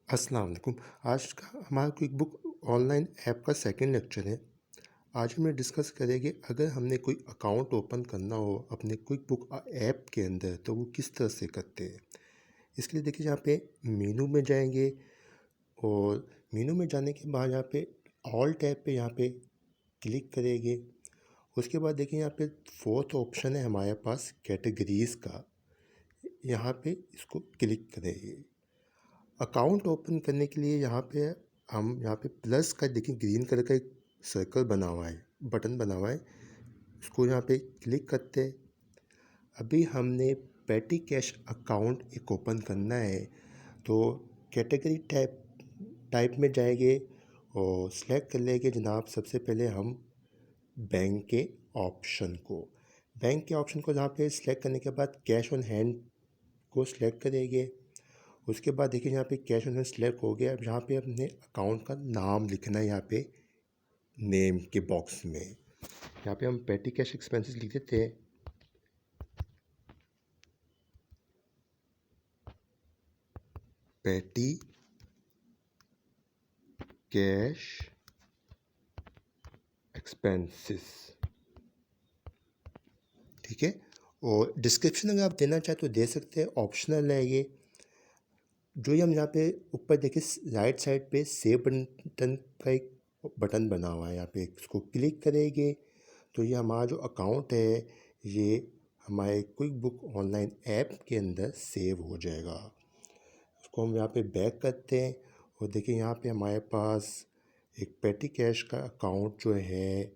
अस्सलाम वालेकुम। आज का हमारा क्विक बुक ऑनलाइन ऐप का सेकंड लेक्चर है। आज हम डिस्कस करेंगे अगर हमने कोई अकाउंट ओपन करना हो अपने क्विक बुक ऐप के अंदर तो वो किस तरह से करते हैं। इसके लिए देखिए यहाँ पे मेनू में जाएंगे और मेनू में जाने के बाद यहाँ पे ऑल टैब पे यहाँ पे क्लिक करेंगे। उसके बाद देखिए यहाँ पे फोर्थ ऑप्शन है हमारे पास कैटेगरीज का, यहाँ पे इसको क्लिक करेंगे। अकाउंट ओपन करने के लिए हम यहाँ पे प्लस का देखिए ग्रीन कलर का एक सर्कल बना हुआ है, बटन बना हुआ है, उसको यहाँ पे क्लिक करते हैं। अभी हमने पेटी कैश अकाउंट एक ओपन करना है तो कैटेगरी टाइप में जाएंगे और सिलेक्ट कर लेंगे जनाब। सबसे पहले हम बैंक के ऑप्शन को यहाँ पे सिलेक्ट करने के बाद कैश ऑन हैंड को सिलेक्ट करेंगे। उसके बाद देखिए यहाँ पे कैश ऑन हैंड सिलेक्ट हो गया। अब यहाँ पे अपने अकाउंट का नाम लिखना है, यहाँ पे नेम के बॉक्स में यहाँ पे हम पेटी कैश एक्सपेंसेस लिख देते हैं। पेटी कैश एक्सपेंसेस, ठीक है। और डिस्क्रिप्शन अगर आप देना चाहें तो दे सकते हैं, ऑप्शनल है ये। जो ही हम यहाँ पे ऊपर देखिए राइट साइड पे सेव बटन का एक बटन बना हुआ है, यहाँ पे इसको क्लिक करेंगे तो ये हमारा जो अकाउंट है ये हमारे क्विक बुक ऑनलाइन ऐप के अंदर सेव हो जाएगा। उसको हम यहाँ पे बैक करते हैं और देखिए यहाँ पे हमारे पास एक पेटी कैश का अकाउंट जो है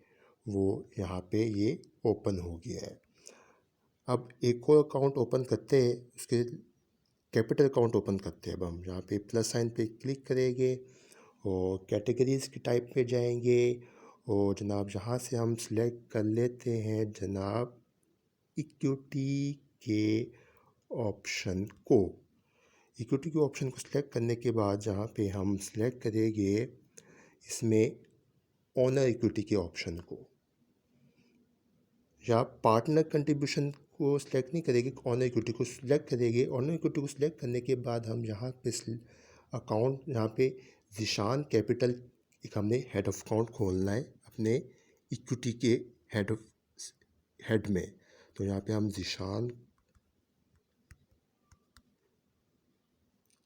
वो यहाँ पे ये ओपन हो गया है। अब एक और अकाउंट ओपन करते हैं, उसके कैपिटल अकाउंट ओपन करते हैं। अब हम यहाँ पे प्लस साइन पे क्लिक करेंगे और कैटेगरीज के टाइप पे जाएंगे और जनाब यहाँ से हम सिलेक्ट कर लेते हैं जनाब इक्विटी के ऑप्शन को। इक्विटी के ऑप्शन को सिलेक्ट करने के बाद जहाँ पे हम सिलेक्ट करेंगे इसमें ओनर इक्विटी के ऑप्शन को, या पार्टनर कंट्रीब्यूशन को सिलेक्ट नहीं करेंगे, ऑनर इक्विटी को सिलेक्ट करेंगे। ऑनर इक्विटी को सिलेक्ट करने के बाद हम यहाँ पे अकाउंट, यहाँ पे ज़ीशान कैपिटल एक हमने हेड ऑफ अकाउंट खोलना है अपने इक्विटी के हेड में। तो यहाँ पे हम ज़ीशान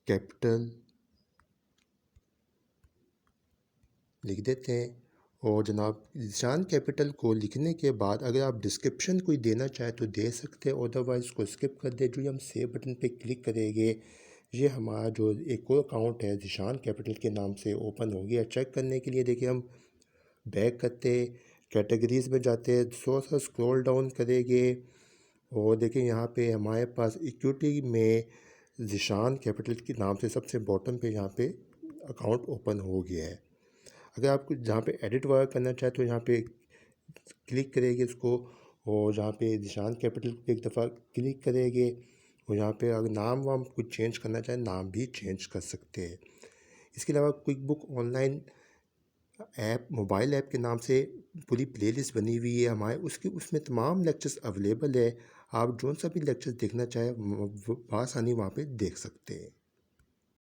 कैपिटल लिख देते हैं और जनाब ज़ीशान कैपिटल को लिखने के बाद अगर आप डिस्क्रिप्शन कोई देना चाहें तो दे सकते हैं, अदरवाइज़ उसको स्किप कर दे। जो हम सेव बटन पे क्लिक करेंगे ये हमारा जो एक और अकाउंट है ज़ीशान कैपिटल के नाम से ओपन हो गया। चेक करने के लिए देखिए हम बैक करते, कैटेगरीज़ में जाते हैं, थोड़ा सा स्क्रॉल डाउन करेंगे और देखिए यहाँ पे हमारे पास इक्विटी में ज़ीशान कैपिटल के नाम से सबसे बॉटम पे यहाँ पे अकाउंट ओपन हो गया है। अगर आप जहाँ पे एडिट वगैरह करना चाहें तो यहाँ पे क्लिक करेंगे इसको और जहाँ पे ज़ीशान कैपिटल पे एक दफ़ा क्लिक करेंगे और यहाँ पे अगर नाम वाम कुछ चेंज करना चाहें नाम भी चेंज कर सकते हैं। इसके अलावा quick book online app mobile app के नाम से पूरी प्लेलिस्ट बनी हुई है हमारे, उसमें तमाम लेक्चर्स अवेलेबल है। आप जो सा भी लेक्चर्स देखना चाहें आसानी वहाँ पे देख सकते हैं।